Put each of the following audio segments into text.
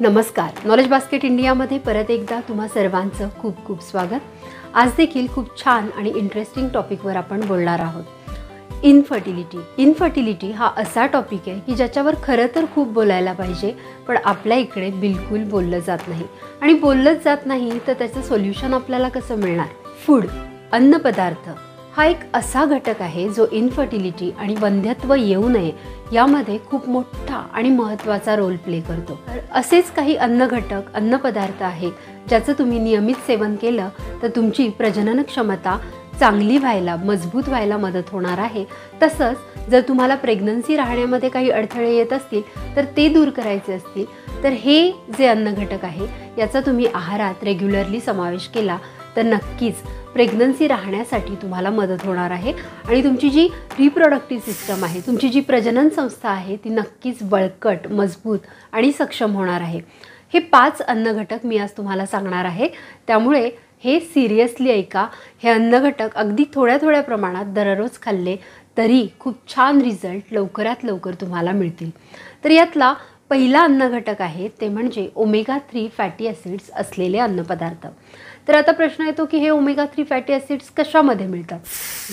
नमस्कार, knowledge basket इंडियामध्ये परत एकदा तुम्हा सर्वांचं खूप खूप स्वागत। आज देखील खूप छान आणि इंटरेस्टिंग टॉपिकवर आपण बोलणार आहोत। इनफर्टिलिटी हा असा टॉपिक आहे की ज्याच्यावर खरं तर खूप बोलायला पाहिजे, पण आपल्या इकडे बिलकुल बोललं जात नाही आणि बोललंच जात नाही तर त्याचं सोल्युशन आपल्याला कसं मिळणार? फूड, अन्नपदार्थ हा एक असा घटक आहे जो इनफर्टिलिटी आणि वंध्यत्व येऊ नये यामध्ये खूप मोठा आणि महत्त्वाचा रोल प्ले करतो। तर असेच काही अन्न घटक, अन्नपदार्थ आहेत ज्याचं तुम्ही नियमित सेवन केलं तर तुमची प्रजनन क्षमता चांगली व्हायला, मजबूत व्हायला मदत होणार आहे। तसंच जर तुम्हाला प्रेग्नन्सी राहण्यामध्ये काही अडथळे येत असतील तर ते दूर करायचे असतील तर हे जे अन्न घटक आहे याचा तुम्ही आहारात रेग्युलरली समावेश केला तर नक्कीच प्रेग्नन्सी राहण्यासाठी तुम्हाला मदत होणार आहे आणि तुमची जी रिप्रोडक्टिव्ह सिस्टम आहे, तुमची जी प्रजनन संस्था आहे ती नक्कीच बळकट, मजबूत आणि सक्षम होणार आहे। हे 5 अन्न घटक मी आज तुम्हाला सांगणार आहे, त्यामुळे हे सिरियसली ऐका। हे अन्न घटक अगदी थोड्या प्रमाणात दररोज खाल्ले तरी खूप छान रिझल्ट लवकरात लवकर तुम्हाला मिळतील। तर यातला पहिला अन्न घटक आहे ते म्हणजे ओमेगा 3 फॅटी ॲसिड्स असलेले अन्नपदार्थ। तर आता प्रश्न येतो की हे ओमेगा 3 फॅटी ॲसिड्स कशामध्ये मिळतात?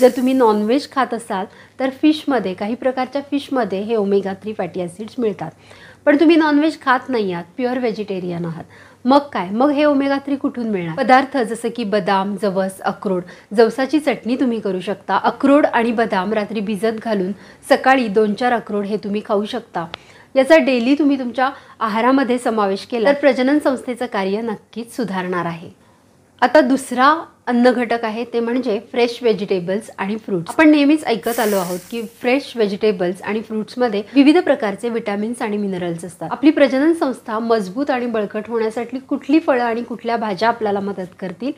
जर तुम्ही नॉनव्हेज खात असाल तर फिशमध्ये, काही प्रकारच्या फिशमध्ये हे ओमेगा 3 फॅटी ॲसिड्स मिळतात। पण तुम्ही नॉनव्हेज खात नाही आहात, प्युअर व्हेजिटेरियन आहात, मग काय? मग हे ओमेगा 3 कुठून मिळणार? पदार्थ जसं की बदाम, जवस, अक्रोड, जवसाची चटणी तुम्ही करू शकता। अक्रोड आणि बदाम रात्री भिजत घालून सकाळी 2-4 अक्रोड हे तुम्ही खाऊ शकता। याचा डेली तुम्ही तुमच्या आहारामध्ये समावेश केला तर प्रजनन संस्थेचं कार्य नक्कीच सुधारणार आहे। आता दुसरा अन्न घटक आहे ते म्हणजे फ्रेश व्हेजिटेबल्स आणि फ्रूट्स। आपण नेहमीच ऐकत आलो आहोत की फ्रेश व्हेजिटेबल्स आणि फ्रूट्समध्ये विविध प्रकारचे विटॅमिन्स आणि मिनरल्स असतात। आपली प्रजनन संस्था मजबूत आणि बळकट होण्यासाठी कुठली फळं आणि कुठल्या भाज्या आपल्याला मदत करतील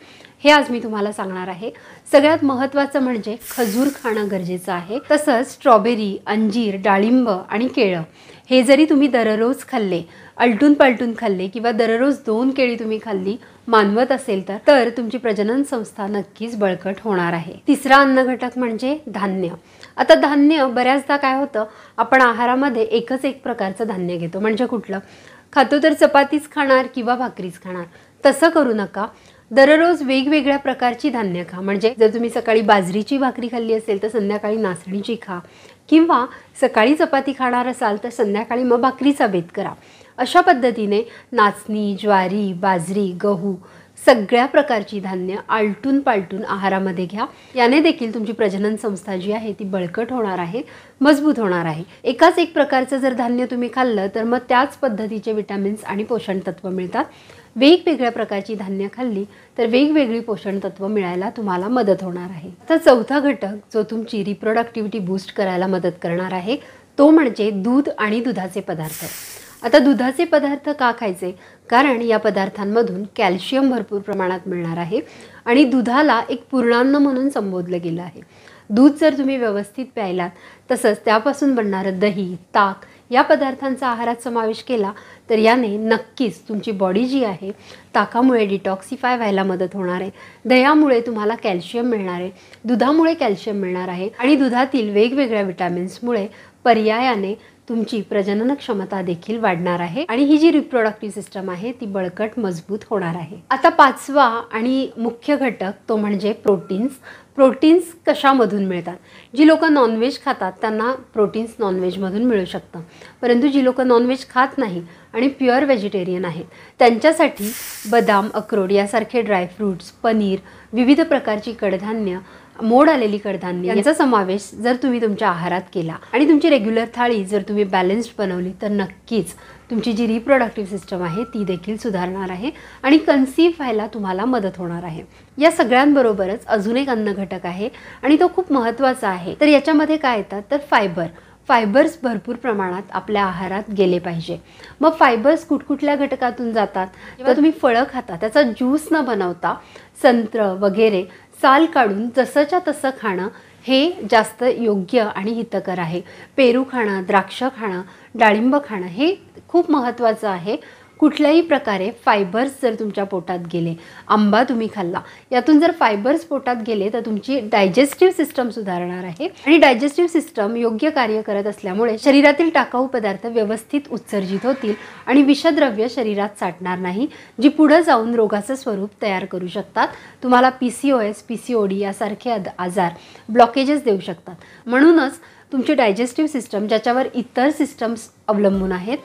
हे आज मी तुम्हाला सांगणार आहे। सगळ्यात महत्त्वाचं म्हणजे खजूर खाणं गरजेचं आहे। तसंच स्ट्रॉबेरी, अंजीर, डाळिंब आणि केळं हे जरी तुम्ही दररोज खाल्ले, आलटून पालटून खाल्ले किंवा दररोज 2 केळी तुम्ही खाल्ली मानवत असेल तर तुमची प्रजनन संस्था नक्कीच बळकट होणार आहे। तिसरा अन्न घटक म्हणजे धान्य। आता धान्य बऱ्याचदा काय होतं, आपण आहारामध्ये एकच एक प्रकारचं धान्य घेतो, म्हणजे कुठलं खातो तर चपातीच खाणार किंवा भाकरीच खाणार। तसं करू नका, दररोज वेगवेगळ्या प्रकारची धान्य खा। म्हणजे जर तुम्ही सकाळी बाजरीची भाकरी खाल्ली असेल तर संध्याकाळी नाचणीची खा, किंवा सकाळी चपाती खाणार असाल तर संध्याकाळी मग भाकरीचा बेत करा। अशा पद्धतीने नाचणी, ज्वारी, बाजरी, गहू सगळ्या प्रकारची धान्य आलटून पालटून आहारामध्ये घ्या। याने देखील तुमची प्रजनन संस्था जी आहे ती बळकट होणार आहे, मजबूत होणार आहे। एकाच एक प्रकारचं जर धान्य तुम्ही खाल्लं तर मग त्याच पद्धतीचे विटॅमिन्स आणि पोषण तत्व मिळतात। वेगवेगळ्या प्रकारची धान्य खाल्ली तर वेगवेगळी पोषण तत्व मिळायला तुम्हाला मदत होणार आहे। तर चौथा घटक जो तुमची रिप्रोडक्टिव्हिटी बूस्ट करायला मदत करणार आहे तो म्हणजे दूध आणि दुधाचे पदार्थ। आता दुधाचे पदार्थ का खायचे? कारण या पदार्थांमधून कॅल्शियम भरपूर प्रमाणात मिळणार आहे आणि दुधाला एक पूर्णान्न म्हणून संबोधलं गेलं आहे। दूध जर तुम्ही व्यवस्थित प्यायलात, तसंच त्यापासून बनणारं दही, ताक या पदार्थांचा आहारात समावेश केला तर याने नक्कीच तुमची बॉडी जी आहे ताकामुळे डिटॉक्सिफाय व्हायला मदत होणार आहे, दह्यामुळे तुम्हाला कॅल्शियम मिळणार आहे, दुधामुळे कॅल्शियम मिळणार आहे आणि दुधातील वेगवेगळ्या विटॅमिन्समुळे पर्यायाने तुमची प्रजनन क्षमता देखील वाढणार आहे आणि ही जी रिप्रोडक्टिव्ह सिस्टम आहे ती बळकट, मजबूत होणार आहे। आता 5वा आणि मुख्य घटक तो म्हणजे प्रोटीन्स। प्रोटीन्स कशामधून मिळतात? जी लोक नॉनव्हेज खातात त्यांना प्रोटीन्स नॉनव्हेजमधून मिळू शकतं, परंतु जी लोक नॉनव्हेज खात नाही आणि प्युअर व्हेजिटेरियन आहेत त्यांच्यासाठी बदाम, अक्रोड यासारखे ड्रायफ्रूट्स, पनीर, विविध प्रकारची कडधान्य, मोड आलेली कडधान्य यांचा समावेश जर तुम्ही तुमच्या आहारात केला आणि तुमची रेग्युलर थाळी जर तुम्ही बॅलन्स्ड बनवली तर नक्कीच तुमची जी रिप्रोडक्टिव्ह सिस्टम आहे ती देखील सुधारणार आहे आणि कन्सीव्ह व्हायला तुम्हाला मदत होणार आहे। या सगळ्यांबरोबरच अजून एक अन्न घटक आहे आणि तो खूप महत्त्वाचा आहे। तर याच्यामध्ये काय येतात तर फायबर्स भरपूर प्रमाणात आपल्या आहारात गेले पाहिजे। मग फायबर्स कुठकुठल्या घटकातून जातात? जेव्हा तुम्ही फळं खाता त्याचा ज्यूस न बनवता संत्र वगैरे साल काढून जसंच्या तसं खाणं हे जास्त योग्य आणि हितकर आहे। पेरू खाणं, द्राक्ष खाणं, डाळिंब खाणं हे खूप महत्त्वाचं आहे। कुठल्याही प्रकारे फायबर्स जर तुमच्या पोटात गेले, आंबा तुम्ही खाल्ला, यातून जर फायबर्स पोटात गेले तर तुमची डायजेस्टिव्ह सिस्टम सुधारणार आहे आणि डायजेस्टिव्ह सिस्टम योग्य कार्य करत असल्यामुळे शरीरातील टाकाऊ पदार्थ व्यवस्थित उत्सर्जित होतील आणि विषद्रव्य शरीरात साठणार नाही, जी पुढे जाऊन रोगाचं स्वरूप तयार करू शकतात. तुम्हाला PCOS, PCOD यासारखे आजार, ब्लॉकेजेस देऊ शकतात. म्हणूनच तुमची डायजेस्टिव्ह सिस्टम, ज्याच्यावर इतर सिस्टम्स अवलंबून आहेत,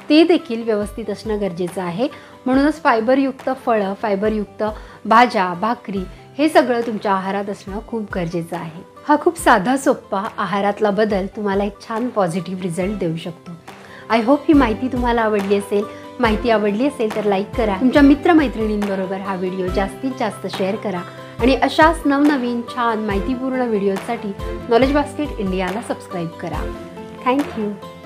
ते देखील व्यवस्थित असणं गरजेचं आहे. म्हणूनच फायबरयुक्त फळं, फायबरयुक्त भाज्या, भाकरी हे सगळं तुमच्या आहारात असणं खूप गरजेचं आहे. हा खूप साधा सोप्पा आहारातला बदल तुम्हाला एक छान पॉझिटिव्ह रिझल्ट देऊ शकतो. आय होप ही माहिती तुम्हाला आवडली असेल. माहिती आवडली असेल तर लाईक करा, तुमच्या मित्रमैत्रिणींबरोबर हा व्हिडिओ जास्तीत जास्त शेअर करा आणि अशाच नवनवीन छान माहितीपूर्ण व्हिडिओसाठी नॉलेज बास्केट इंडियाला सबस्क्राईब करा. थँक्यू.